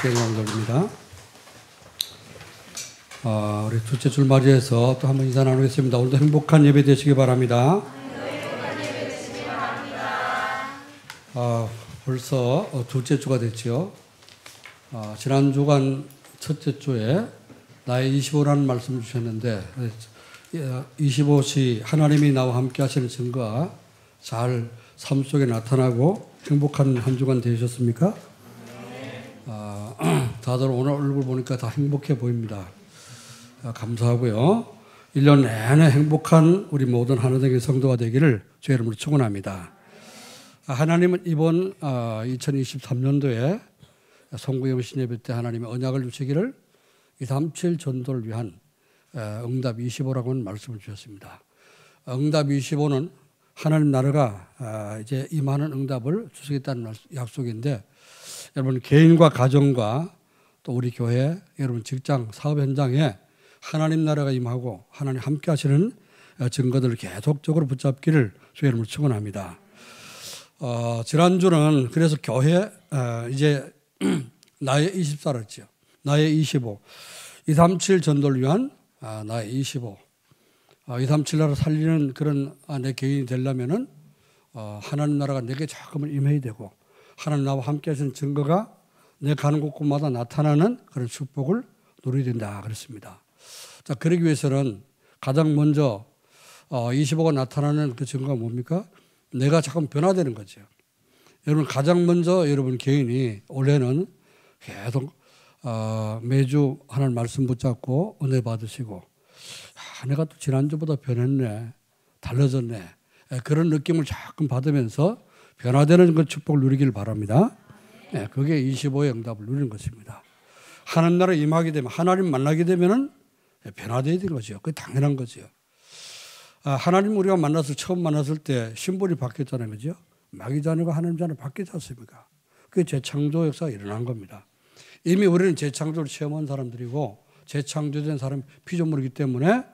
하나님께 영광 돌립니다. 우리 둘째 줄 맞이해서 또 한번 인사 나누겠습니다. 오늘도 행복한 예배 되시기 바랍니다. 벌써 둘째 주가 됐죠. 지난 주간 첫째 주에 나의 25라는 말씀을 주셨는데 25시 하나님이 나와 함께 하시는 증거가 잘 삶 속에 나타나고 행복한 한 주간 되셨습니까? 다들 오늘 얼굴 보니까 다 행복해 보입니다. 감사하고요. 1년 내내 행복한 우리 모든 하나님의 성도가 되기를 주의 이름으로 축원합니다. 하나님은 이번 2023년도에 송구영 신예배 때 하나님의 언약을 주시기를 237 전도를 위한 응답 25라고 하는 말씀을 주셨습니다. 응답 25는 하나님 나라가 이제 임하는 응답을 주시겠다는 약속인데, 여러분 개인과 가정과 또 우리 교회, 여러분 직장, 사업 현장에 하나님 나라가 임하고 하나님 함께 하시는 증거들을 계속적으로 붙잡기를 주의 이름으로 축원합니다. 지난주는 그래서 교회 이제 나의 24를 했죠. 나의 25. 237 전도를 위한 나의 25. 237 나라 살리는 그런 내 개인이 되려면은 하나님 나라가 내게 조금은 임해야 되고 하나님 나와 함께 하시는 증거가 내 가는 곳곳마다 나타나는 그런 축복을 누려야 된다 그랬습니다. 자, 그러기 위해서는 가장 먼저 25가 나타나는 그 증거가 뭡니까? 내가 조금 변화되는 거죠. 여러분 가장 먼저 여러분 개인이 올해는 계속 매주 하나님 말씀 붙잡고 은혜 받으시고, 내가 또 지난주보다 변했네, 달라졌네, 그런 느낌을 자꾸 받으면서 변화되는 그 축복을 누리기를 바랍니다. 그게 25의 응답을 누리는 것입니다. 하나님 나라에 임하게 되면, 하나님 만나게 되면은 변화되어야 되는 거죠. 그게 당연한 거죠. 하나님 우리가 처음 만났을 때 신분이 바뀌었잖아요. 그죠? 마귀 자녀가 하나님 자녀 바뀌지 않습니까? 그게 재창조 역사가 일어난 겁니다. 이미 우리는 재창조를 체험한 사람들이고 재창조된 사람 피조물이기 때문에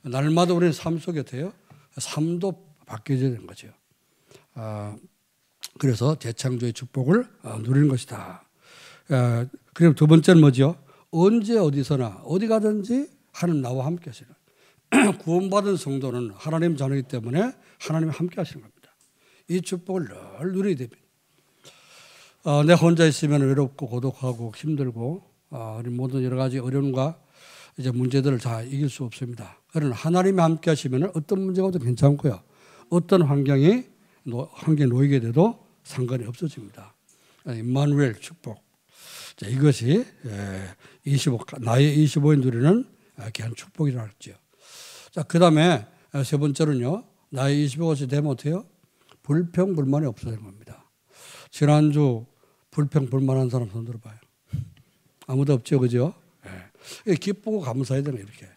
날마다 우리는 삶 속에 돼요. 삶도 바뀌어야 되는 거죠. 그래서 재창조의 축복을 누리는 것이다. 그리고 두 번째는 뭐죠? 언제 어디서나 어디 가든지 하나님 나와 함께 하시는, 구원받은 성도는 하나님 자녀이기 때문에 하나님이 함께 하시는 겁니다. 이 축복을 늘 누려야 됩니다. 내가 혼자 있으면 외롭고 고독하고 힘들고 우리 모든 여러 가지 어려움과 이제 문제들을 다 이길 수 없습니다. 그러나 하나님이 함께 하시면 어떤 문제가 와도 괜찮고요. 어떤 환경에 놓이게 돼도 상관이 없어집니다. 임마누엘 축복. 자, 이것이 25, 나의 25에 누리는 귀한 축복이라고 했죠. 자, 그 다음에 세 번째로는요, 나의 25가 되면 어때요? 불평, 불만이 없어지는 겁니다. 지난주 불평, 불만한 사람 손 들어봐요. 아무도 없죠, 그죠? 기쁘고 감사해야 되는 이렇게.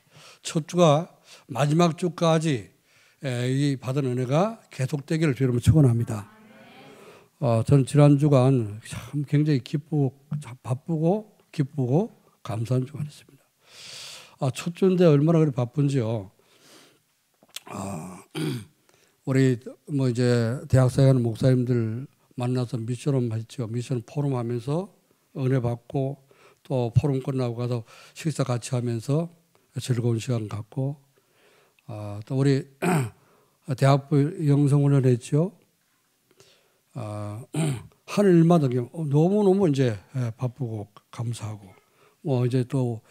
첫 주가 마지막 주까지 이 받은 은혜가 계속되기를 주님으로 축원합니다. 저는 지난 주간 참 굉장히 바쁘고 기쁘고 감사한 주간이었습니다. 첫 주인데 얼마나 그리 바쁜지요. 우리 이제 대학사에 하는 목사님들 만나서 미션을 했죠. 미션 포럼 하면서 은혜 받고, 또 포럼 끝나고 가서 식사 같이 하면서 즐거운 시간 갖고, 또 우리 대학부 영성훈련 했죠. 하는 일마다 너무너무 이제 바쁘고 감사하고, 이제 또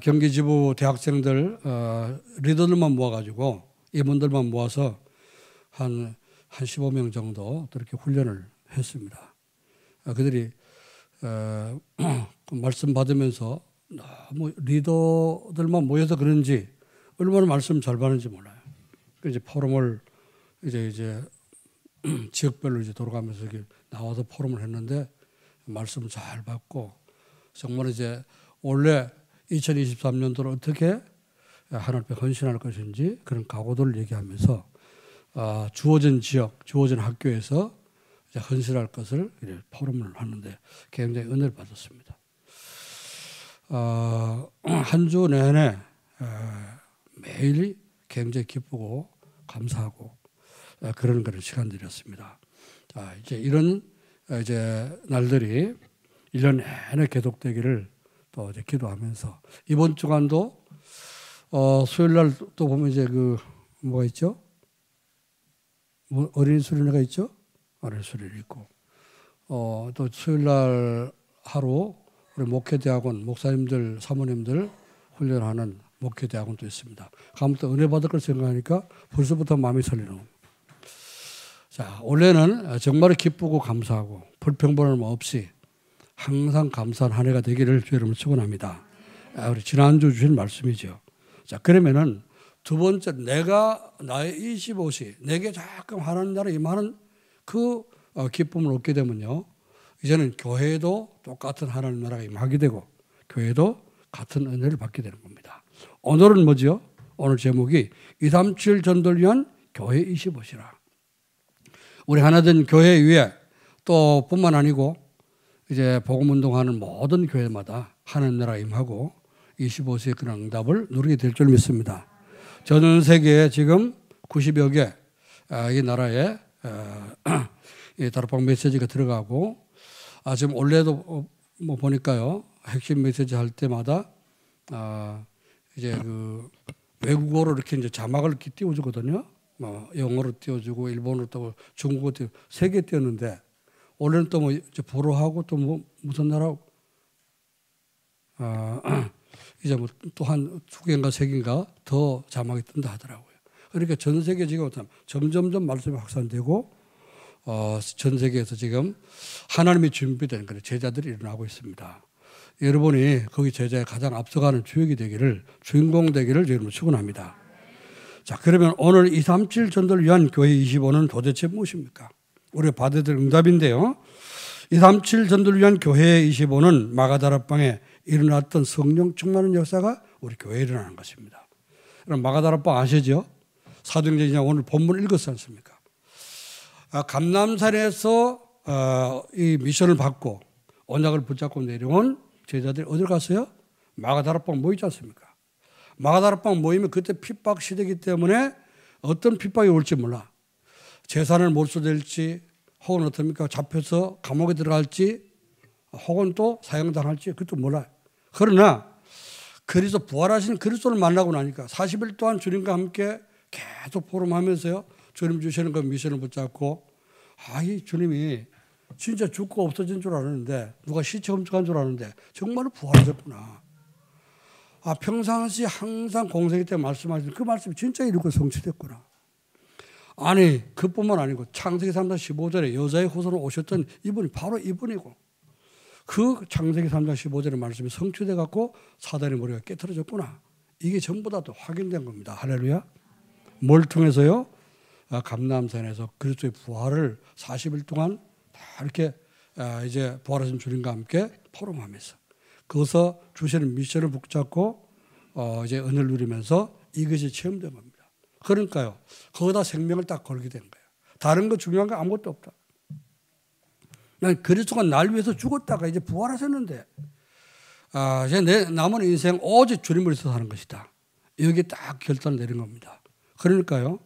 경기지부 대학생들 리더들만 모아가지고 이분들만 모아서 한 15명 정도 그렇게 훈련을 했습니다. 그들이 말씀 받으면서 너무 리더들만 모여서 그런지 얼마나 말씀 잘 받는지 몰라요. 이제 포럼을 이제 지역별로 이제 돌아가면서 이렇게 나와서 포럼을 했는데 말씀 잘 받고, 정말 이제 원래 2023년도를 어떻게 하나님 앞에 헌신할 것인지 그런 각오들을 얘기하면서 주어진 지역, 주어진 학교에서 이제 헌신할 것을 포럼을 하는데 굉장히 은혜를 받았습니다. 한 주 내내 매일 굉장히 기쁘고 감사하고 그런 시간들이었습니다. 이제 이런 이제 날들이 1년 내내 계속되기를 또 이제 기도하면서 이번 주간도 수요일 날 또 보면 이제 그 뭐가 있죠? 뭐 어린이 수련회가 있죠? 어린이 수련회 있고 또 수요일 날 하루 우리 목회대학원 목사님들 사모님들 훈련하는 목회대학원도 있습니다. 가면 또 은혜 받을 걸 생각하니까 벌써부터 마음이 설리는. 자, 올해는 정말 기쁘고 감사하고 불평불만 없이 항상 감사한 한 해가 되기를 주의 이름으로 축원합니다. 우리 지난주 주신 말씀이죠. 자, 그러면은 두 번째, 내가 나의 25시 내게 자꾸 하나님 나라 임하는 그 기쁨을 얻게 되면요, 이제는 교회도 똑같은 하나님 나라가 임하게 되고 교회도 같은 은혜를 받게 되는 겁니다. 오늘은 뭐죠? 오늘 제목이 237 전도를 위한 교회 25시라. 우리 하나된 교회 위에 또 뿐만 아니고 이제 복음운동하는 모든 교회마다 하나님 나라 임하고 25시의 그런 응답을 누리게 될 줄 믿습니다. 전 세계에 지금 90여 개 이 나라에 이 다락방 메시지가 들어가고 지금 원래도 뭐 보니까요, 핵심 메시지 할 때마다 이제 그 외국어로 이렇게 이제 자막을 이렇게 띄워주거든요. 뭐 영어로 띄워주고 일본어로 또 중국어 띄워 3개 띄웠는데 원래는 또 뭐 이제 불어하고 또 뭐 무슨 나라 이제 뭐 또 한 2개인가 3개인가 더 자막이 뜬다 하더라고요. 그러니까 전 세계 지금 점점점 말씀이 확산되고 전 세계에서 지금 하나님이 준비된 그런 제자들이 일어나고 있습니다. 여러분이 거기 제자에 가장 앞서가는 주역이 되기를, 주인공 되기를 여러분 축원합니다. 자, 그러면 오늘 237 전도를 위한 교회 25는 도대체 무엇입니까? 우리가 받아야 될 응답인데요. 237 전도를 위한 교회 25는 마가다락방에 일어났던 성령 충만한 역사가 우리 교회에 일어나는 것입니다. 그럼 마가다락방 아시죠? 사도행전 오늘 본문 읽었지 않습니까? 감람산에서 이 미션을 받고 언약을 붙잡고 내려온 제자들이 어디로 갔어요? 마가다락방 모이지 않습니까? 마가다락방 모이면 그때 핍박 시대이기 때문에 어떤 핍박이 올지 몰라. 재산을 몰수될지 혹은 어떻습니까? 잡혀서 감옥에 들어갈지 혹은 또 사형당할지 그것도 몰라요. 그러나 그리스도 부활하신 그리스도를 만나고 나니까 40일 동안 주님과 함께 계속 포럼하면서요, 주님 주시는 그 미션을 붙잡고 이 주님이 진짜 죽고 없어진 줄 알았는데 누가 시체 훔쳐간 줄 알았는데 정말로 부활하셨구나. 평상시 항상 공생애 때 말씀하신 그 말씀이 진짜 이루고 성취됐구나. 아니 그뿐만 아니고 창세기 3장 15절에 여자의 후손으로 오셨던 이분이 바로 이분이고 그 창세기 3장 15절의 말씀이 성취돼 갖고 사단의 머리가 깨트려졌구나. 이게 전부 다 또 확인된 겁니다. 할렐루야. 뭘 통해서요? 감람산에서 그리스도의 부활을 40일 동안 다 이렇게 이제 부활하신 주님과 함께 포럼하면서 거기서 주시는 미션을 붙잡고 이제 은혜를 누리면서 이것이 체험된 겁니다. 그러니까요, 거기다 생명을 딱 걸게 된 거예요. 다른 거 중요한 거 아무것도 없다. 그리스도가 날 위해서 죽었다가 이제 부활하셨는데 이제 내 남은 인생 오직 주님을 위해서 사는 것이다. 여기 딱 결단을 내린 겁니다. 그러니까요,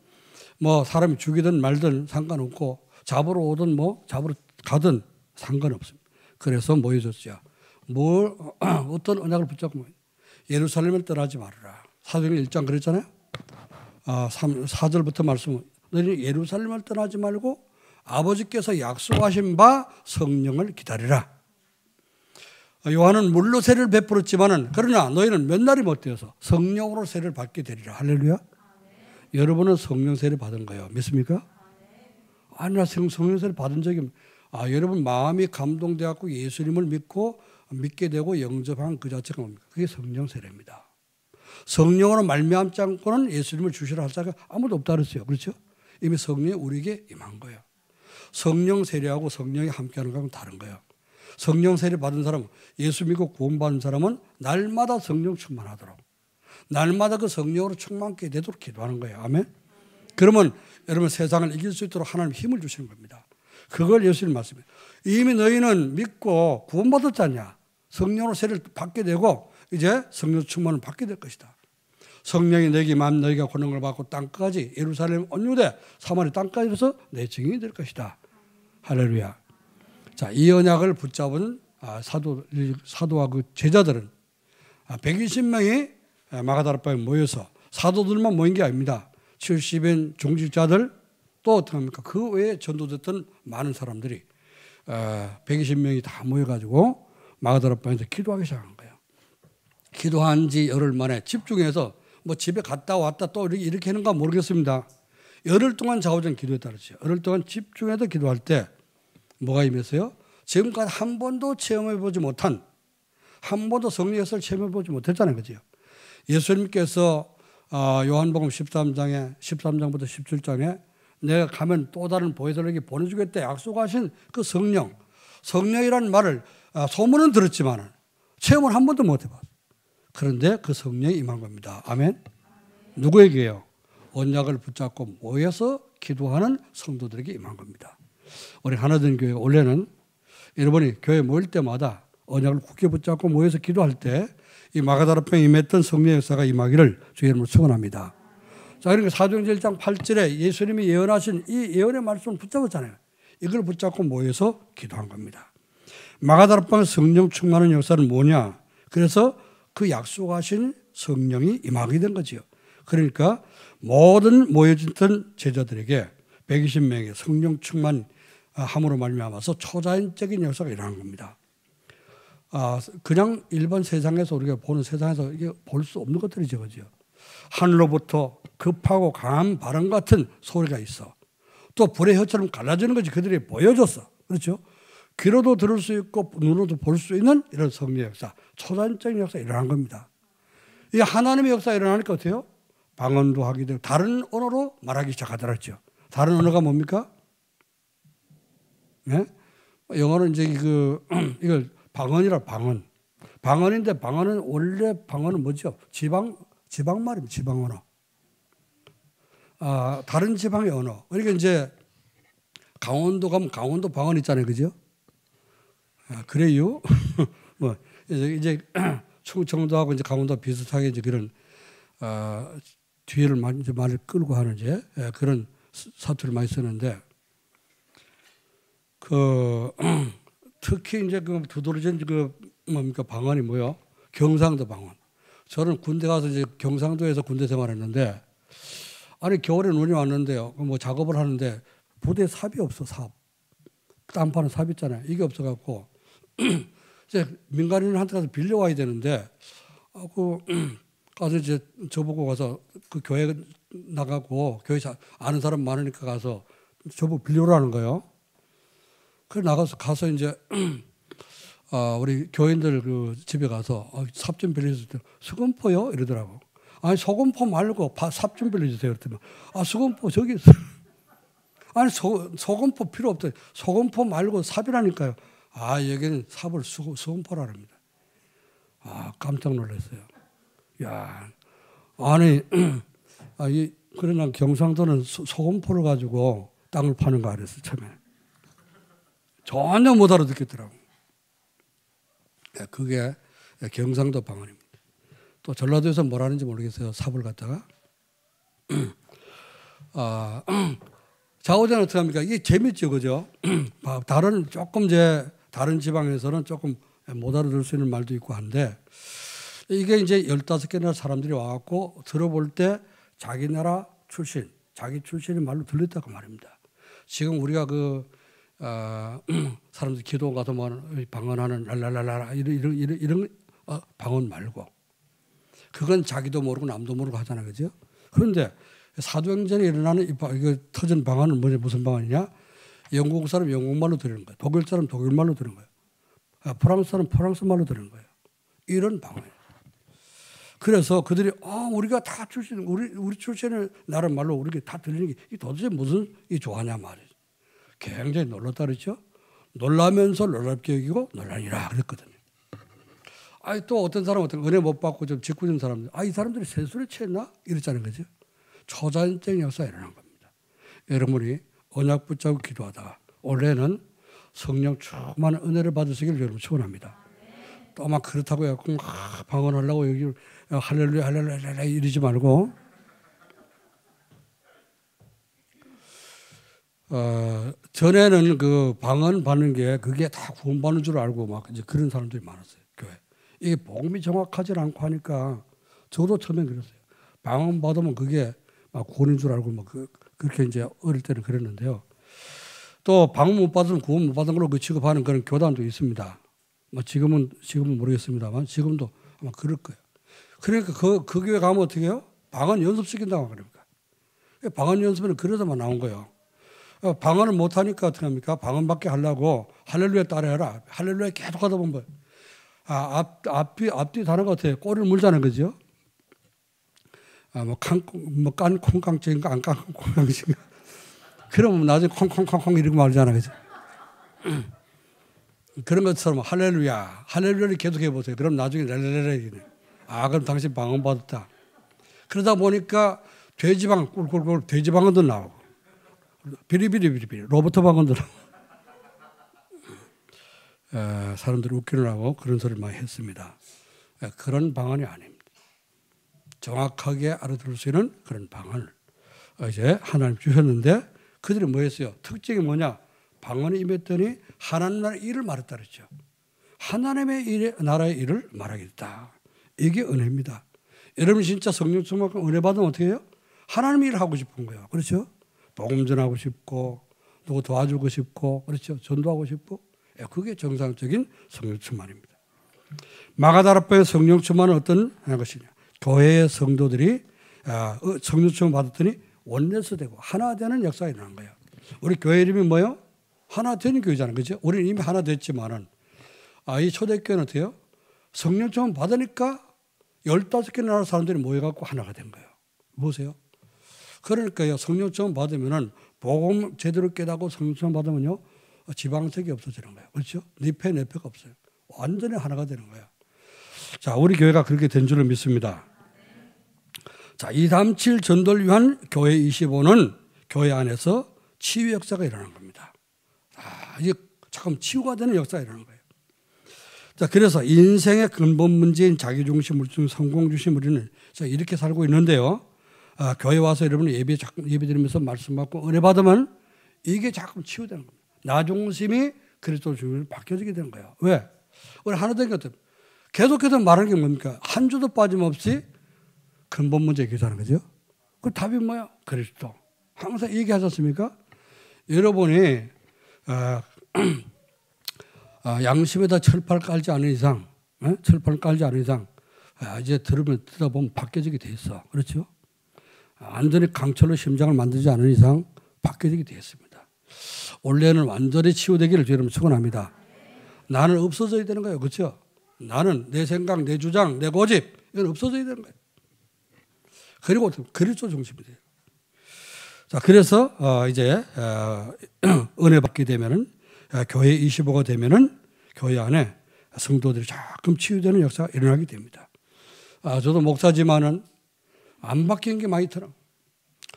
뭐 사람이 죽이든 말든 상관없고 잡으러 오든 뭐 잡으러 가든 상관없습니다. 그래서 모여졌죠. 어떤 언약을 붙잡고 예루살렘을 떠나지 말아라. 사도행전 1장 그랬잖아요. 4절부터 말씀은 너희는 예루살렘을 떠나지 말고 아버지께서 약속하신 바 성령을 기다리라. 요한은 물로 세례를 베풀었지만은 그러나 너희는 몇 날이 못 되어서 성령으로 세례를 받게 되리라. 할렐루야. 여러분은 성령 세례 받은 거예요. 믿습니까? 아니, 나 성령 세례 받은 적이 여러분 마음이 감동돼 갖고 예수님을 믿게 되고 영접한 그 자체가 뭡니까? 그게 성령 세례입니다. 성령으로 말미암지 않고는 예수님을 주시라 할 자가 아무도 없다 그랬어요. 그렇죠? 이미 성령이 우리에게 임한 거예요. 성령 세례하고 성령이 함께하는 거하고는 다른 거예요. 성령 세례 받은 사람은, 예수 믿고 구원받은 사람은 날마다 성령 충만하도록, 날마다 그 성령으로 충만케 되도록 기도하는 거예요. 아멘. 그러면 여러분 세상을 이길 수 있도록 하나님 힘을 주시는 겁니다. 그걸 예수님 말씀해요. 이미 너희는 믿고 구원받았잖냐. 성령으로 세례를 받게 되고 이제 성령 충만을 받게 될 것이다. 성령이 너희에게 임하면 너희가 권능을 받고 땅까지, 예루살렘 온 유대 사마리 땅까지로서 내 증인이 될 것이다. 할렐루야. 자, 이 언약을 붙잡은 사도와 그 제자들은 120명이 마가다락방에 모여서 사도들만 모인 게 아닙니다. 70인 종직자들 또 어떻게 합니까? 그 외에 전도됐던 많은 사람들이 120명이 다 모여가지고 마가다락방에서 기도하기 시작한 거예요. 기도한 지 열흘 만에 집중해서 뭐 집에 갔다 왔다 또 이렇게 하는가 모르겠습니다. 열흘 동안 좌우전 기도했다 그랬죠. 열흘 동안 집중해서 기도할 때 뭐가 임했어요? 지금까지 한 번도 체험해보지 못한, 한 번도 성령의 역사를 체험해보지 못했잖아요. 그죠? 예수님께서 요한복음 13장부터 17장에 내가 가면 또 다른 보혜사에게 보내주겠다 약속하신 그 성령이라는 말을 소문은 들었지만 체험을 한 번도 못 해봤어요. 그런데 그 성령이 임한 겁니다. 아멘. 누구에게요? 언약을 붙잡고 모여서 기도하는 성도들에게 임한 겁니다. 우리 하나된 교회 원래는 여러분이 교회 모일 때마다 언약을 굳게 붙잡고 모여서 기도할 때 이 마가다락방에 임했던 성령의 역사가 임하기를 주의 이름으로 축원합니다. 자, 그러니까 사도행전 1장 8절에 예수님이 예언하신 이 예언의 말씀을 붙잡았잖아요. 이걸 붙잡고 모여서 기도한 겁니다. 마가다락방 성령 충만한 역사는 뭐냐? 그래서 그 약속하신 성령이 임하게 된 거지요. 그러니까 모든 모여졌던 제자들에게 120명의 성령 충만함으로 말미암아서 초자연적인 역사가 일어난 겁니다. 그냥 일반 세상에서 우리가 보는 세상에서 이게 볼 수 없는 것들이죠, 그죠? 하늘로부터 급하고 강한 바람 같은 소리가 있어. 또 불의 혀처럼 갈라지는 것이 그들이 보여줬어. 그렇죠? 귀로도 들을 수 있고 눈으로도 볼 수 있는 이런 성령의 역사, 초자연적인 역사가 일어난 겁니다. 이 하나님의 역사가 일어나니까 어때요? 방언도 하게 되고 다른 언어로 말하기 시작하더랬죠. 다른 언어가 뭡니까? 네? 영어는 이제 이걸 방언이라 방언. 방언인데 방언은 원래 방언은 뭐죠? 지방 말입니다. 지방 언어. 다른 지방의 언어. 그러니까 이제 강원도 가면 강원도 방언 있잖아요, 그죠? 그래요? 뭐 이제 충청도하고 이제 강원도 비슷하게 이제 그런 뒤를 말을 끌고 하는 이제 그런 사투를 많이 쓰는데 특히 이제 그 두드러진 뭡니까 방언이 뭐요? 경상도 방언. 저는 군대 가서 이제 경상도에서 군대 생활했는데 아니 겨울에 눈이 왔는데요. 뭐 작업을 하는데 부대에 삽이 없어 삽. 땅 파는 삽 있잖아요. 이게 없어갖고 이제 민간인한테 가서 빌려와야 되는데 가서 이제 저보고 가서 그 교회 나가고 교회 아는 사람 많으니까 가서 저보고 빌려오라는 거예요. 그래서 가서 이제 우리 교인들 그 집에 가서 삽 좀 빌려주세요. 수건포요? 이러더라고. 아니 소금포 말고 삽 좀 빌려주세요. 그랬더니 수건포 저기 있어요. 아니 소금포 필요 없대. 소금포 말고 삽이라니까요. 여기는 삽을 수건포라 합니다. 깜짝 놀랐어요. 야, 아니 그러나 경상도는 소금포를 가지고 땅을 파는 거 알았어 처음에. 전혀 못 알아듣겠더라고. 그게 경상도 방언입니다. 또 전라도에서 뭘 하는지 모르겠어요. 삽을 갖다가. 좌우자는 어떻게 합니까? 이게 재밌죠, 그죠? 다른 지방에서는 조금 못 알아들 수 있는 말도 있고 한데 이게 이제 15개 나라 사람들이 와갖고 들어볼 때 자기 나라 출신, 자기 출신의 말로 들렸다고 말입니다. 지금 우리가 사람들 기도 가서 방언하는 랄랄랄라 이런 방언 말고 그건 자기도 모르고 남도 모르고 하잖아요, 그죠? 그런데 사도행전에 일어나는 이거 터진 방언은 무슨 방언이냐? 영국 사람 영국말로 들은 거예요. 독일 사람 독일말로 들은 거예요. 프랑스 사람 프랑스말로 들은 거예요. 이런 방언이에요. 그래서 그들이 우리가 다 출신 우리 출신의 나라 말로 우리가 다 들리는 게 도대체 무슨 좋아하냐 말이죠. 굉장히 놀랐다 그랬죠. 놀라면서 놀랍게 여기고 놀라니라 그랬거든요. 또 어떤 사람 은혜 못 받고 좀 짓궂은 사람들 이 사람들이 세술에 취했나? 이랬잖아요, 그죠? 초자연적인 역사가 일어난 겁니다. 여러분이 언약 붙잡고 기도하다가 올해는 성령 충만한 은혜를 받으시길 여러분 축원합니다. 또 막 그렇다고 해서 방언하려고 여기 할렐루야 할렐루야 이러지 말고 전에는 그 방언 받는 게 그게 다 구원받는 줄 알고 막 이제 그런 사람들이 많았어요. 교회. 이게 복음이 정확하지 않고 하니까 저도 처음엔 그랬어요. 방언 받으면 그게 막 구원인 줄 알고 막 그렇게 이제 어릴 때는 그랬는데요. 또 방언 못 받으면 구원 못 받은 걸로 그 취급하는 그런 교단도 있습니다. 뭐 지금은 모르겠습니다만 지금도 아마 그럴 거예요. 그러니까 그 교회 가면 어떻게 해요? 방언 연습시킨다고 그럽니까? 방언 연습은 그러다만 나온 거예요. 방언을 못하니까 어떻게 합니까? 방언밖에 하려고 할렐루야 따라해라. 할렐루야 계속 하다 보면 앞뒤 단어가 어때요? 꼬리를 물자는 거죠. 깐 콩강증인가 안 깐 콩강증인가. 그러면 나중에 콩콩콩콩 이렇게 말하잖아. 그죠? 그런 것처럼 할렐루야를 계속 해보세요. 그럼 나중에 렐렐렐레. 그럼 당신 방언 받았다. 그러다 보니까 돼지방 꿀꿀꿀 돼지방언도 나오고 비리비리비리 로봇 방언도 나오고 사람들이 웃기느라고 그런 소리를 많이 했습니다. 그런 방언이 아닙니다. 정확하게 알아들을 수 있는 그런 방언을 이제 하나님 주셨는데 그들이 뭐 했어요? 특징이 뭐냐? 방언이 임했더니 하나님 나라의 일을 말했다 그랬죠. 하나님의 나라의 일을 말하겠다. 이게 은혜입니다. 여러분 진짜 성령 충만큼 은혜 받으면 어떻게 해요? 하나님의 일을 하고 싶은 거예요. 그렇죠? 복음 전하고 싶고 누구 도와주고 싶고 그렇죠? 전도하고 싶고 그게 정상적인 성령 충만입니다. 마가다락방의 성령 충만은 어떤 것이냐? 교회의 성도들이 성령 충만 받았더니 원내스 되고 하나 되는 역사가 일어난 거예요. 우리 교회 이름이 뭐예요? 하나 되는 교회잖아요. 그렇죠? 우리는 이미 하나 됐지만은 이 초대교회는 어때요? 성령 충만 받으니까 15개 나라 사람들이 모여갖고 하나가 된 거예요. 보세요. 그러니까요, 성령 충만 받으면은 복음 제대로 깨닫고 성령 충만 받으면요, 지방색이 없어지는 거예요. 그렇죠? 니페, 내페가 없어요. 완전히 하나가 되는 거예요. 자, 우리 교회가 그렇게 된 줄을 믿습니다. 자, 237 전도를 위한 교회 25는 교회 안에서 치유 역사가 일어난 겁니다. 이게 잠깐 치유가 되는 역사가 일어난 거예요. 자, 그래서 인생의 근본 문제인 자기중심, 물중, 성공중심 우리는 이렇게 살고 있는데요. 교회 와서 여러분 예배 드리면서 말씀 받고 은혜 받으면 이게 자꾸 치유되는 겁니다. 나 중심이 그리스도 중심으로 바뀌어지게 되는 거예요. 왜? 우리 하나 된 것들 계속해서 말하는 게 뭡니까? 한 주도 빠짐없이 근본 문제 해결하는 거죠. 그 답이 뭐야? 그리스도. 항상 얘기하지 않습니까? 여러분이 양심에다 철판을 깔지 않은 이상, 철판을 깔지 않은 이상 이제 듣다 보면 바뀌어지게 돼 있어. 그렇죠? 완전히 강철로 심장을 만들지 않은 이상 바뀌어지게 돼 있습니다. 원래는 완전히 치유되기를 여러분 축원합니다. 나는 없어져야 되는 거예요. 그렇죠? 나는 내 생각, 내 주장, 내 고집 이건 없어져야 되는 거예요. 그리고 그리스도 중심이 돼요. 자, 그래서 이제 은혜 받게 되면은 교회 25가 되면은 교회 안에 성도들이 조금 치유되는 역사가 일어나게 됩니다. 저도 목사지만은 안 바뀐 게 많이 들어.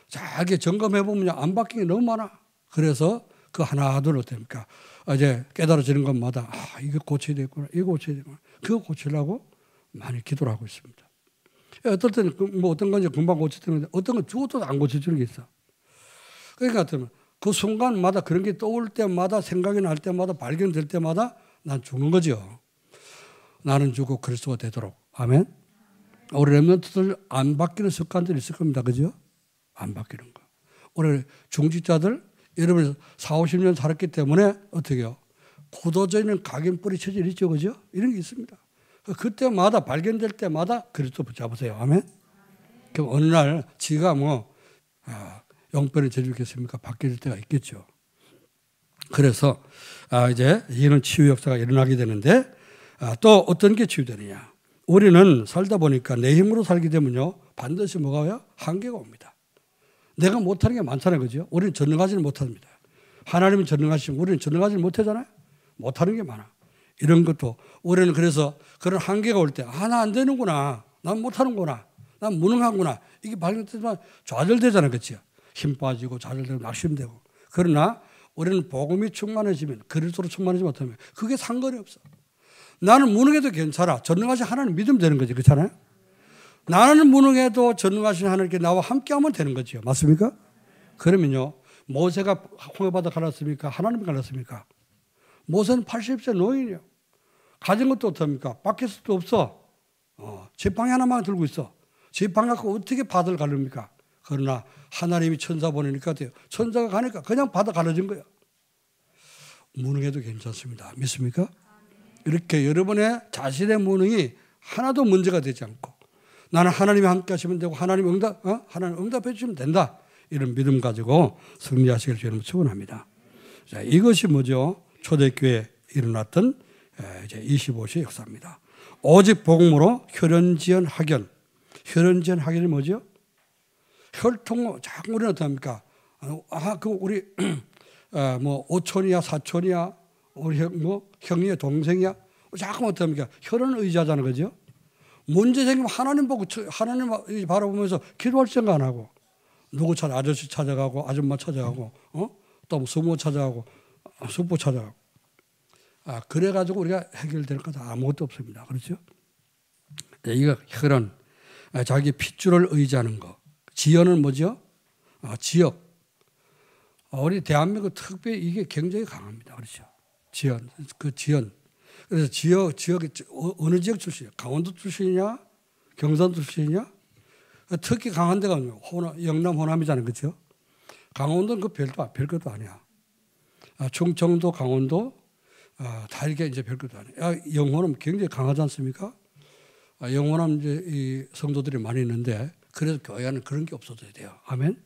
자, 이렇게 점검해 보면 안 바뀐 게 너무 많아. 그래서 그 하나둘 어떻습니까? 이제 깨달아지는 것마다 이거 고쳐야 되겠구나, 이거 고쳐야 되겠구나. 그거 고치려고 많이 기도를 하고 있습니다. 어떨 때는 뭐 어떤 건 이제 금방 고쳐지는데 어떤 건 죽어도 안 고쳐지는 게 있어. 그러니까 그 순간마다 그런 게 떠올 때마다 생각이 날 때마다 발견될 때마다 난 죽는 거죠. 나는 죽고 그리스도가 되도록. 아멘. 우리 렘넌트들 안 바뀌는 습관들이 있을 겁니다. 그죠? 안 바뀌는 거. 우리 중직자들 여러분 40, 50년 살았기 때문에 어떻게 해요? 굳어져 있는 각인뿌리 체질 있죠. 그죠? 이런 게 있습니다. 그때마다 발견될 때마다 그리스도 붙잡으세요. 아멘. 그럼 어느 날 지가 영변의 제주겠습니까? 바뀔 때가 있겠죠. 그래서 이제 이런 치유 역사가 일어나게 되는데 또 어떤 게 치유되느냐? 우리는 살다 보니까 내 힘으로 살게 되면요 반드시 뭐가 와요? 한계가 옵니다. 내가 못하는 게 많잖아요, 그죠? 우리는 전능하지는 못합니다. 하나님은 전능하시면 우리는 전능하지는 못하잖아요. 못하는 게 많아. 이런 것도 우리는 그래서 그런 한계가 올 때 나 안 되는구나, 난 못하는구나, 난 무능하구나 이게 발견되지만 좌절되잖아요, 그렇죠? 힘 빠지고 좌절되고 낙심되고. 그러나 우리는 복음이 충만해지면 그리스도로 충만해지면 어떡하면 그게 상관이 없어. 나는 무능해도 괜찮아. 전능하신 하나님 믿으면 되는 거지. 그렇잖아요? 나는 무능해도 전능하신 하나님께 나와 함께하면 되는 거죠. 맞습니까? 그러면요 모세가 홍해바다 갈랐습니까? 하나님이 갈랐습니까? 모세는 80세 노인이에요. 가진 것도 어떻습니까? 밖에 수도 없어. 지팡이 하나만 들고 있어. 지팡이 갖고 어떻게 바다를 가릅니까? 그러나 하나님이 천사 보내니까 돼요. 천사가 가니까 그냥 바다 가려진 거예요. 무능해도 괜찮습니다. 믿습니까? 이렇게 여러분의 자신의 무능이 하나도 문제가 되지 않고 나는 하나님이 함께 하시면 되고 하나님 응답해 주시면 된다. 이런 믿음 가지고 승리하시길 주님 축원합니다. 자, 이것이 뭐죠? 초대교회에 일어났던 이제 25세 역사입니다. 오직 복음으로 혈연지연 학연. 혈연지연 학연이 뭐죠? 혈통, 자꾸 우리는 어떻게 합니까? 우리, 뭐, 오촌이야, 사촌이야, 우리 형이야, 동생이야. 자꾸 어떻게 합니까? 혈연을 의지하자는 거죠. 문제 생기면 하나님 보고, 하나님 바라보면서 기도할 생각 안 하고, 누구 찾아, 아저씨 찾아가고, 아줌마 찾아가고, 또 뭐 숙모 찾아가고, 숙부 찾아가고. 그래가지고 우리가 해결될 것 아무것도 없습니다. 그렇죠? 이거 혈연, 자기 핏줄을 의지하는 거. 지연은 뭐죠? 지역. 우리 대한민국 특별히 이게 굉장히 강합니다. 그렇죠? 지연, 그 지연. 그래서 지역이 어느 지역 출신이야? 강원도 출신이냐? 경상 출신이냐? 특히 강한 데가 영남 호남이잖아요. 그렇죠? 강원도는 별것도 아니야. 충청도, 강원도, 다 이게 이제 별것도 아니야. 영호는 굉장히 강하지 않습니까? 영호남 이제 이 성도들이 많이 있는데 그래서 교회 안에 그런 게 없어져야 돼요. 아멘.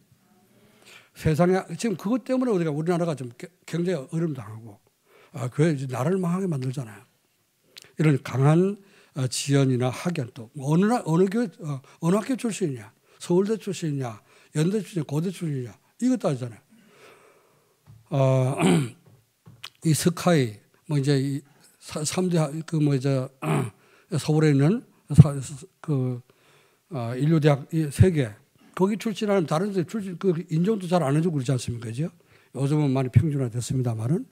세상에 지금 그것 때문에 우리나라가 좀 굉장히 어려움 당하고 교회 이제 나라를 망하게 만들잖아요. 이런 강한 지연이나 학연 또 어느 교회 어느 학교 출신이냐, 서울대 출신이냐, 연대 출신이냐, 고대 출신이냐 이것 따지잖아요. 이 스카이 뭐 이제 이 3대 그 뭐 이제 서울에 있는 그 인류대학 세계 거기 출신하는 다른 데 출신 그 인정도 잘 안 해주고 그러지 않습니까? 그죠? 요즘은 많이 평준화 됐습니다만은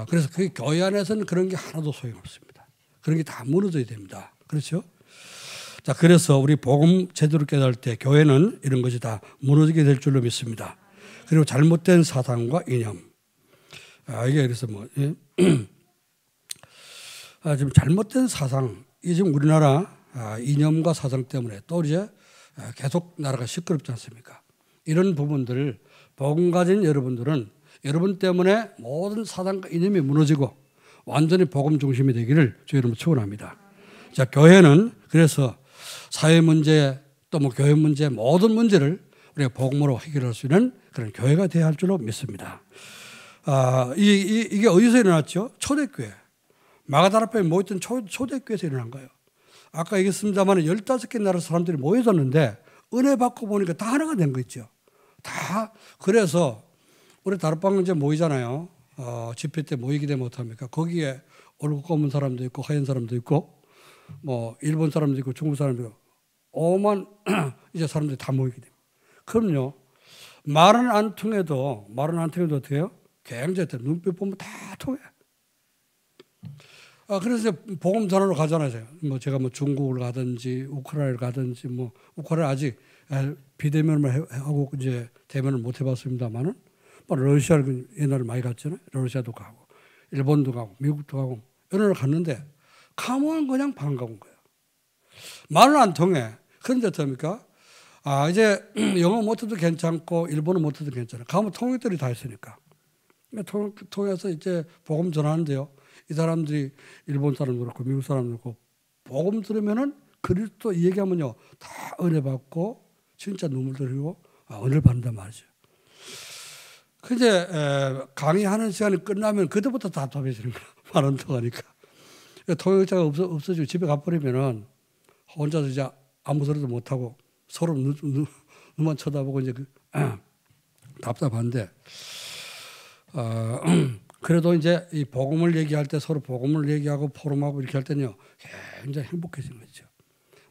그래서 그 교회 안에서는 그런 게 하나도 소용없습니다. 그런 게 다 무너져야 됩니다. 그렇죠? 자, 그래서 우리 복음 제대로 깨달을 때 교회는 이런 것이 다 무너지게 될 줄로 믿습니다. 그리고 잘못된 사상과 이념. 이게 그래서 뭐 지금 잘못된 사상 이게 지금 우리나라 이념과 사상 때문에 또 이제 계속 나라가 시끄럽지 않습니까? 이런 부분들을 복음 가진 여러분들은 여러분 때문에 모든 사상과 이념이 무너지고 완전히 복음 중심이 되기를 주 여러분 축원합니다. 자, 교회는 그래서 사회 문제 또 뭐 교회 문제 모든 문제를 우리가 복음으로 해결할 수 있는 그런 교회가 되어야 할 줄로 믿습니다. 이게 어디서 일어났죠? 초대교회. 마가다라파에 모였던 초대교회에서 일어난 거예요. 아까 얘기했습니다만 15개 나라 사람들이 모여졌는데 은혜 받고 보니까 다 하나가 된 거 있죠. 다. 그래서 우리 다락방 이제 모이잖아요. 집회 때 모이게 되면 어떡합니까? 거기에 얼굴 검은 사람도 있고 하얀 사람도 있고 뭐 일본 사람도 있고 중국 사람도 있고 오만 이제 사람들이 다 모이게 됩니다. 그럼요. 말은 안 통해도 어떻게 해요? 굉장히 눈빛 보면 다 통해. 그래서 복음 전하러 가잖아요. 뭐 제가 뭐 중국을 가든지 우크라이나를 가든지 뭐 우크라이나 아직 비대면을 하고 이제 대면을 못 해봤습니다만은 러시아를 옛날에 많이 갔잖아요. 러시아도 가고 일본도 가고 미국도 가고 여러 나라 갔는데 가면 그냥 반가운 거예요. 말은 안 통해. 그런데 어떡합니까? 이제 영어 못해도 괜찮고 일본어 못해도 괜찮아요. 가면 통역들이 다 있으니까. 통해서 이제 복음 전하는데요. 이 사람들이 일본 사람도 그렇고 미국 사람도 그렇고 복음 들으면은 그리스도 얘기하면요 다 은혜 받고 진짜 눈물 흘리고 은혜를 받는단 말이죠. 이제 강의하는 시간이 끝나면 그때부터 답답해지는 거야. 말 안 통하니까. 통역자가 없어지고 집에 가버리면은 혼자서 이제 아무 소리도 못하고 서로 눈만 쳐다보고 이제 답답한데 그래도 이제 이 복음을 얘기할 때 서로 복음을 얘기하고 포럼하고 이렇게 할 때는요 굉장히 행복해지는 거죠.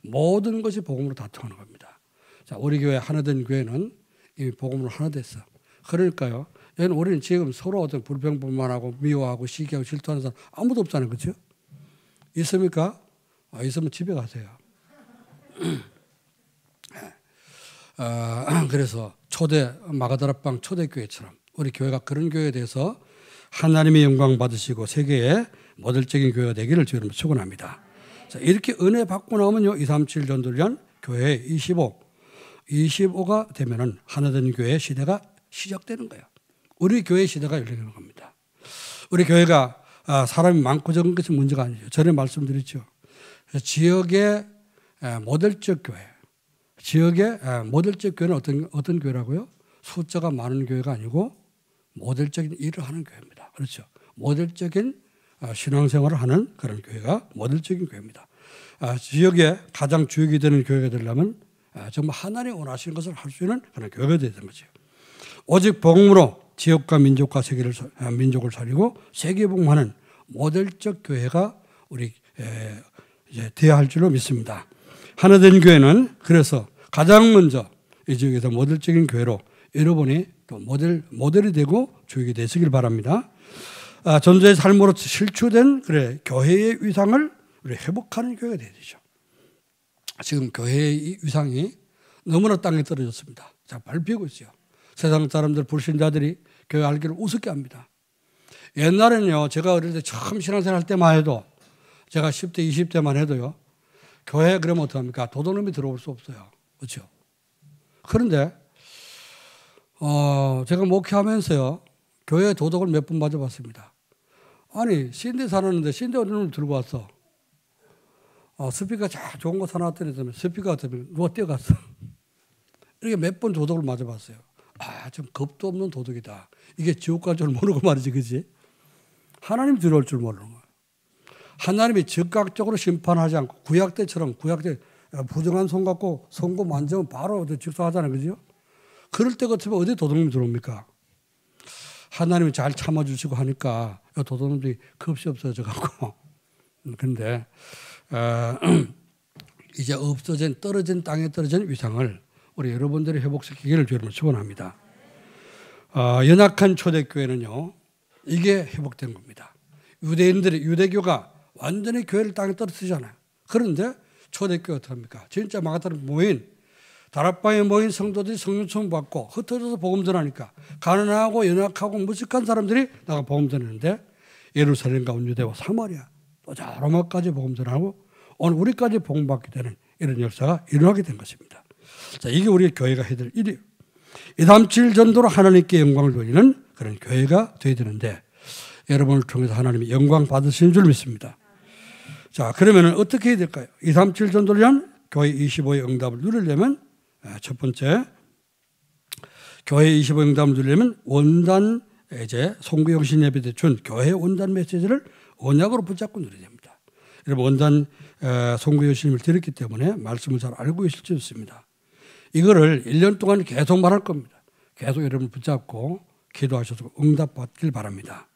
모든 것이 복음으로 다 통하는 겁니다. 자, 우리 교회 하나된 교회는 이미 복음으로 하나 됐어. 그러니까요. 여기는 우리는 지금 서로 어떤 불평불만하고 미워하고 시기하고 질투하는 사람 아무도 없잖아요. 그렇죠? 있습니까? 있으면 집에 가세요. 그래서 마가다락방 초대교회처럼 우리 교회가 그런 교회에 대해서 하나님의 영광 받으시고 세계의 모델적인 교회가 되기를 주님으로 축원합니다. 자, 이렇게 은혜 받고 나오면요, 237 전도를 교회 25가 되면은 하나된 교회의 시대가 시작되는 거예요. 우리 교회 시대가 열리는 겁니다. 우리 교회가 사람이 많고 적은 것이 문제가 아니죠. 전에 말씀드렸죠. 지역의 모델적 교회, 지역의 모델적 교회는 어떤 교회라고요? 숫자가 많은 교회가 아니고 모델적인 일을 하는 교회입니다. 그렇죠. 모델적인 신앙생활을 하는 그런 교회가 모델적인 교회입니다. 지역에 가장 주역이 되는 교회가 되려면 정말 하나님 원하시는 것을 할 수 있는 그런 교회가 되는 거죠. 오직 복음으로 지역과 민족과 민족을 살리고 세계 복음하는 모델적 교회가 우리 이제 되어야 할 줄로 믿습니다. 하나된 교회는 그래서 가장 먼저 이 지역에서 모델적인 교회로 여러분이 또 모델이 되고 주역이 되시길 바랍니다. 전도의 삶으로 실추된 교회의 위상을 우리 회복하는 교회가 되야 되죠. 지금 교회의 위상이 너무나 땅에 떨어졌습니다. 자, 밟히고 있어요. 세상 사람들, 불신자들이 교회 알기를 우습게 합니다. 옛날에는요, 제가 어릴 때 처음 신앙생활 할 때만 해도, 제가 10대, 20대만 해도요, 교회 그러면 어떡합니까? 도둑놈이 들어올 수 없어요. 그렇죠? 그런데, 제가 목회하면서요, 교회 도둑을 몇 번 맞아봤습니다. 아니, 신대 사놨는데 신대 어디 놈을 들고 왔어? 스피커 자 좋은 거 사놨더니 스피커 같으면 누가 뛰어갔어. 이렇게 몇 번 도둑을 맞아봤어요. 좀 겁도 없는 도둑이다. 이게 지옥 갈 줄 모르고 말이지, 그지? 하나님 들어올 줄 모르는 거예요. 하나님이 즉각적으로 심판하지 않고 구약 때 부정한 손 갖고 손고 만지면 바로 직사하잖아요, 그죠? 그럴 때 같으면 어디 도둑놈이 들어옵니까? 하나님이 잘 참아주시고 하니까 도둑놈들이 겁이 없어져 갖고. 그런데 이제 땅에 떨어진 위상을 우리 여러분들이 회복시키기를 주님을 축원합니다. 연약한 초대교회는요, 이게 회복된 겁니다. 유대교가 완전히 교회를 땅에 떨어뜨리잖아요. 그런데 초대교회 어떡합니까? 진짜 마가다락 모인, 다락방에 모인 성도들이 성령 처음 받고 흩어져서 복음 전하니까 가난하고 연약하고 무식한 사람들이 나가 복음 전하는데 예루살렘과 온유대와 사마리아 또 로마까지 복음 전하고 오늘 우리까지 복음 받게 되는 이런 역사가 일어나게 된 것입니다. 자, 이게 우리 교회가 해야 될 일이에요. 237 전도로 하나님께 영광을 돌리는 그런 교회가 되어야 되는데 여러분을 통해서 하나님이 영광 받으시는 줄 믿습니다. 자, 그러면 어떻게 해야 될까요? 237 전도를 위한 교회 25의 응답을 누리려면 첫 번째, 교회 25의 응답을 누리려면 원단 송구영신 예배 때 준 교회 원단 메시지를 언약으로 붙잡고 누려야 됩니다. 여러분 원단 송구영신을 드렸기 때문에 말씀을 잘 알고 계실지 좋습니다. 이거를 1년 동안 계속 말할 겁니다. 계속 여러분 붙잡고 기도하셔서 응답받길 바랍니다.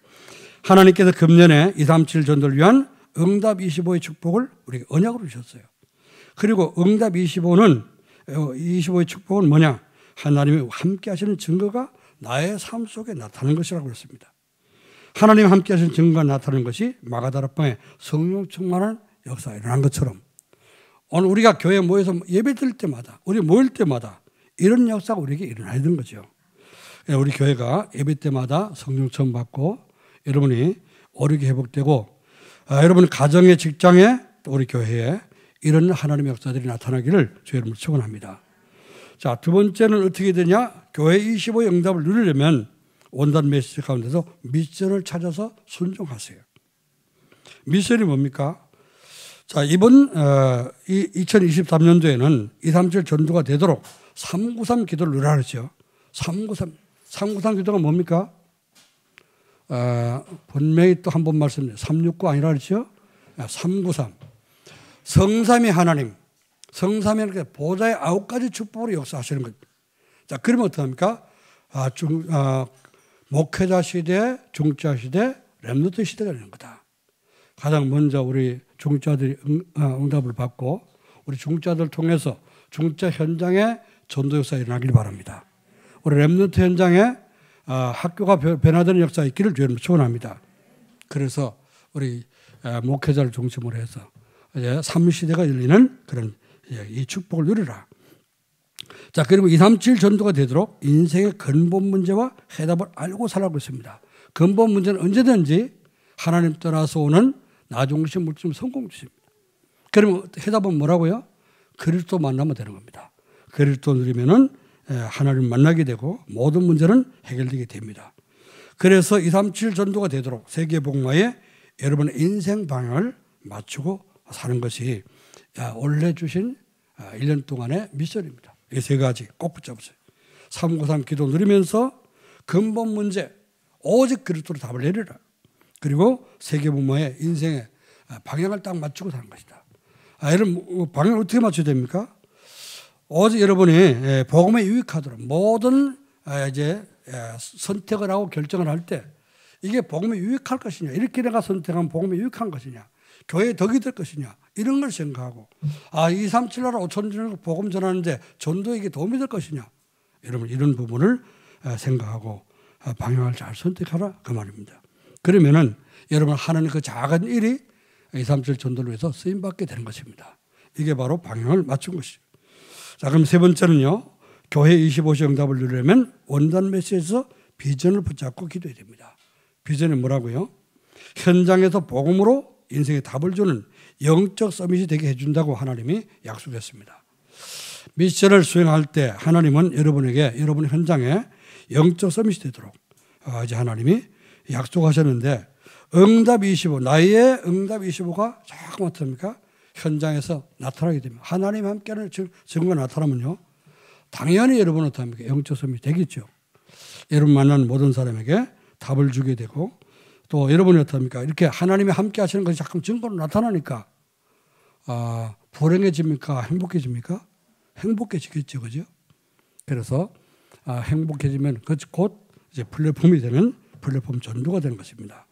하나님께서 금년에 237 전도를 위한 응답 25의 축복을 우리가 언약으로 주셨어요. 그리고 응답 25의 축복은 뭐냐? 하나님이 함께 하시는 증거가 나의 삶 속에 나타나는 것이라고 했습니다. 하나님 함께 하시는 증거가 나타나는 것이 마가다락방에 성령 충만한 역사가 일어난 것처럼 오늘 우리가 교회에 모여서 예배 드릴 때마다 우리 모일 때마다 이런 역사가 우리에게 일어나야 되는 거죠. 우리 교회가 예배 때마다 성령 처음 받고 여러분이 오르게 회복되고 여러분 가정의 직장에 또 우리 교회에 이런 하나님의 역사들이 나타나기를 주 여러분을 축원합니다. 자, 두 번째는 어떻게 되냐? 교회 25의 응답을 누리려면 원단 메시지 가운데서 미션을 찾아서 순종하세요. 미션이 뭡니까? 자, 이번 2023년도에는 237 전도가 되도록 393 기도를 누리라 그랬죠. 393 기도가 뭡니까? 분명히 또 한 번 말씀드려요. 369 아니라 그랬죠? 393. 성삼위 하나님. 성삼위 하나님 보좌의 9가지 축복으로 역사하시는 것. 자, 그러면 어떡합니까? 목회자 시대, 중자 시대, 렘넌트 시대가 되는 거다. 가장 먼저 우리 중자들이 응답을 받고 우리 중자들 통해서 중자 현장에 전도 역사가 일어나길 바랍니다. 우리 렘넌트 현장에 학교가 변화되는 역사가 있기를 주님 축원합니다. 그래서 우리 목회자를 중심으로 해서 이제 3시대가 열리는 그런 이 축복을 누리라. 자, 그리고 237 전도가 되도록 인생의 근본 문제와 해답을 알고 살아가고 있습니다. 근본 문제는 언제든지 하나님 떠나서 오는 나중심 물질 성공 주십니다. 그러면 해답은 뭐라고요? 그리스도 만나면 되는 겁니다. 그리스도 누리면은 하나님 만나게 되고 모든 문제는 해결되게 됩니다. 그래서 237 전도가 되도록 세계복음화에 여러분의 인생 방향을 맞추고 사는 것이 원래 주신 1년 동안의 미션입니다. 이 세 가지 꼭 붙잡으세요. 393 기도 누리면서 근본 문제 오직 그리스도로 답을 내리라. 그리고 세계복음화의 인생의 방향을 딱 맞추고 사는 것이다. 여러분 방향을 어떻게 맞춰야 됩니까? 오직 여러분이 복음에 유익하도록 모든 이제 선택을 하고 결정을 할 때 이게 복음에 유익할 것이냐, 이렇게 내가 선택한 복음에 유익한 것이냐, 교회에 덕이 될 것이냐, 이런 걸 생각하고 237 나라 5천 전 복음 전하는데 전도에게 도움이 될 것이냐, 여러분 이런 부분을 생각하고 방향을 잘 선택하라 그 말입니다. 그러면은 여러분 하나님 그 작은 일이 237 전도를 위해서 쓰임받게 되는 것입니다. 이게 바로 방향을 맞춘 것이죠. 자, 그럼 세 번째는요. 교회 25시 응답을 누리려면 원단 메시지에서 비전을 붙잡고 기도해야 됩니다. 비전이 뭐라고요? 현장에서 복음으로 인생의 답을 주는 영적 서밋이 되게 해준다고 하나님이 약속했습니다. 미션을 수행할 때 하나님은 여러분에게 여러분 현장에 영적 서밋이 되도록 이제 하나님이 약속하셨는데 응답 25, 나의 응답 25가 자꾸 어떻습니까? 현장에서 나타나게 됩니다. 하나님 함께하는 증거가 나타나면요. 당연히 여러분은 어떻습니까? 영적 서밋이 되겠죠. 여러분 만나는 모든 사람에게 답을 주게 되고 또 여러분이 어떻습니까? 이렇게 하나님이 함께 하시는 것이 자꾸 증거로 나타나니까 불행해집니까? 행복해집니까? 행복해지겠죠. 그죠? 그래서 행복해지면 곧 이제 플랫폼이 되는 플랫폼 전도가 되는 것입니다.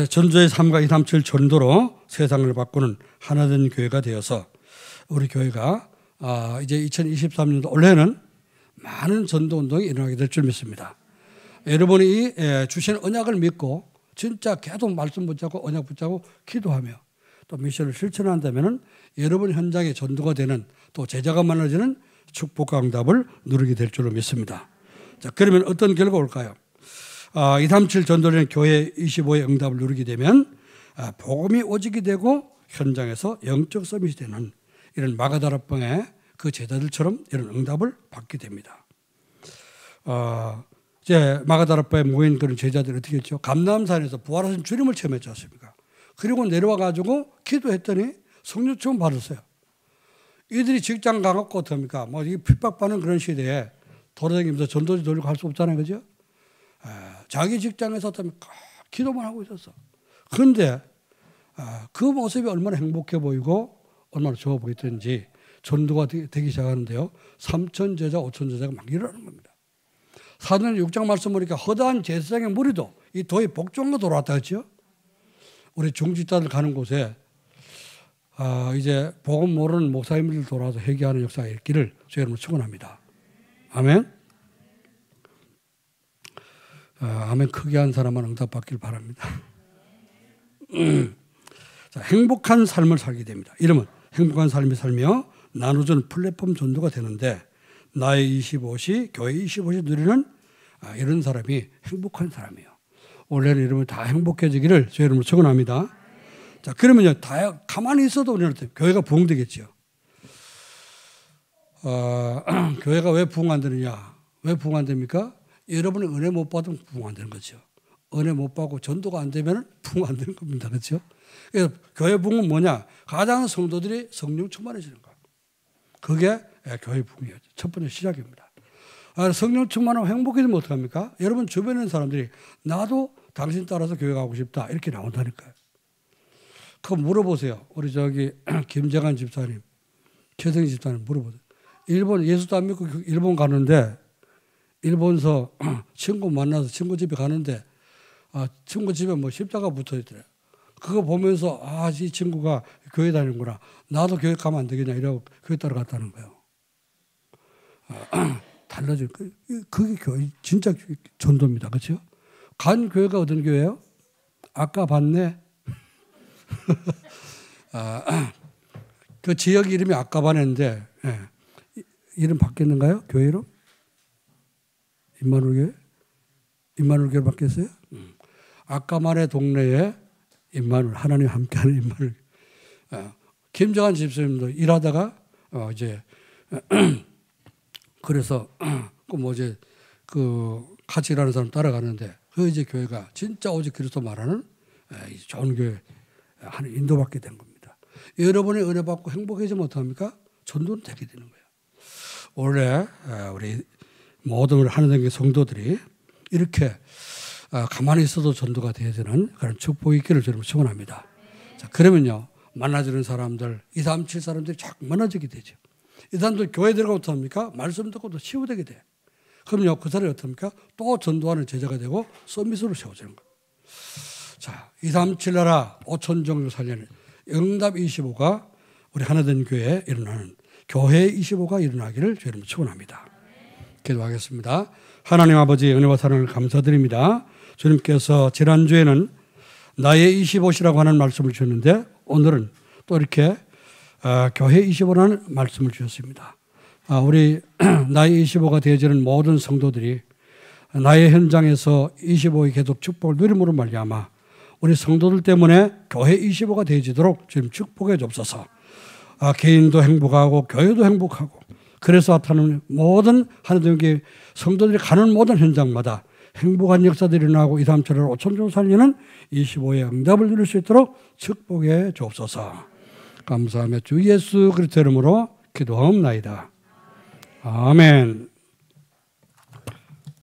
전도의 삶과 237 전도로 세상을 바꾸는 하나된 교회가 되어서 우리 교회가 이제 2023년도 올해는 많은 전도 운동이 일어나게 될 줄 믿습니다. 여러분이 주신 언약을 믿고 진짜 계속 말씀 붙잡고 언약 붙잡고 기도하며 또 미션을 실천한다면 여러분 현장에 전도가 되는 또 제자가 많아지는 축복과 응답을 누리게 될 줄로 믿습니다. 자, 그러면 어떤 결과가 올까요? 237 전도는 교회 25의 응답을 누리게 되면 복음이 오직이 되고 현장에서 영적 서밋이 되는 이런 마가다락방의 그 제자들처럼 이런 응답을 받게 됩니다. 이제 마가다락방에 모인 그런 제자들이 어떻게 했죠? 감람산에서 부활하신 주님을 체험했지 않습니까? 그리고 내려와 가지고 기도했더니 성령 체험 받았어요. 이들이 직장 가갖고 어떡합니까? 뭐 이게 핍박받는 그런 시대에 돌아다니면서 전도지 돌리고 할 수 없잖아요. 그죠? 자기 직장에서 기도만 하고 있었어. 그런데 그 모습이 얼마나 행복해 보이고 얼마나 좋아 보이던지 전도가 되기 시작하는데요. 3천 제자, 5천 제자가 막 일어나는 겁니다. 사도행 6장 말씀 보니까 허다한 제사장의 무리도 이 도에 복종으로 돌아왔다 그랬죠. 우리 중직자들 가는 곳에 이제 복음 모르는 목사님들 돌아와서 회개하는 역사가 있기를 저희 여러분 축원합니다. 아멘. 아멘 크게 한 사람은 응답받기를 바랍니다. 자, 행복한 삶을 살게 됩니다. 이러면 행복한 삶을 살며 나눠주는 플랫폼 전도가 되는데 나의 25시, 교회 25시 누리는 이런 사람이 행복한 사람이에요. 원래는 여러분 다 행복해지기를 저희 여러분 축원합니다. 자, 그러면요, 다 가만히 있어도 우리는 교회가 부흥되겠죠. 교회가 왜 부흥 안 되느냐? 왜 부흥 안 됩니까? 여러분이 은혜 못 받으면 부흥 안 되는 거죠. 은혜 못 받고 전도가 안 되면 부흥 안 되는 겁니다. 그렇죠? 그래서 교회 부흥은 뭐냐? 가장 성도들이 성령 충만해지는 거. 그게 교회 부흥이에요. 첫 번째 시작입니다. 성령 충만하고 행복해지면 어떡합니까? 여러분 주변에 있는 사람들이 나도 당신 따라서 교회 가고 싶다 이렇게 나온다니까요. 그거 물어보세요. 우리 김재관 집사님, 최성희 집사님 물어보세요. 일본 예수도 안 믿고 일본 가는데 일본서 친구 만나서 친구 집에 가는데 친구 집에 뭐 십자가 붙어 있더래. 그거 보면서 이 친구가 교회 다니는구나. 나도 교회 가면 안 되겠냐 이러고 교회 따라갔다는 거예요. 달라질 거예요. 그게 교회 진짜 전도입니다. 그렇죠? 간 교회가 어떤 교회예요? 아까 봤네. 그 지역 이름이 아까반인데 이름 바뀌었는가요? 교회 이름? 임마누엘 교회? 임마누엘 교회 바뀌었어요? 아까만의 동네에 임마누엘, 하나님 함께하는 임마누엘. 김정한 집사님도 일하다가 이제 그래서 같이 일하는 사람 따라가는데 그 이제 교회가 진짜 오직 그리스도 말하는 좋은 교회 하는 인도받게 된 겁니다. 여러분의 은혜 받고 행복해지면 어떡합니까? 전도는 되게 되는 거예요. 원래 우리 모든 하나님의 성도들이 이렇게 가만히 있어도 전도가 되어야 되는 그런 축복이 있기를 저는 축원합니다. 자, 그러면요 만나주는 사람들 237 사람들이 자꾸 많아지게 되죠. 이 사람들 교회 들어가면 어떡합니까? 말씀 듣고 또 치유되게 돼. 그럼요 그 사람이 어떡합니까? 또 전도하는 제자가 되고 서밋으로 세워지는 거예요. 자, 237 나라 5천 종류 살리는 응답 25가 우리 하나된 교회에 일어나는 교회 25가 일어나기를 주님 축원합니다. 기도하겠습니다. 하나님 아버지 은혜와 사랑을 감사드립니다. 주님께서 지난주에는 나의 25시라고 하는 말씀을 주셨는데 오늘은 또 이렇게 교회 25라는 말씀을 주셨습니다. 우리 나의 25가 되어지는 모든 성도들이 나의 현장에서 25의 계속 축복을 누림으로 말미암아 우리 성도들 때문에 교회 25가 되어지도록 주님 축복해 주옵소서. 개인도 행복하고 교회도 행복하고 그래서 나타나는 모든 하나님께 성도들이 가는 모든 현장마다 행복한 역사들이 일어나고 237을 5천종 살리는 25의 응답을 누릴 수 있도록 축복해 주옵소서. 감사하며 주 예수 그리스도 이름으로 기도하옵나이다. 아멘.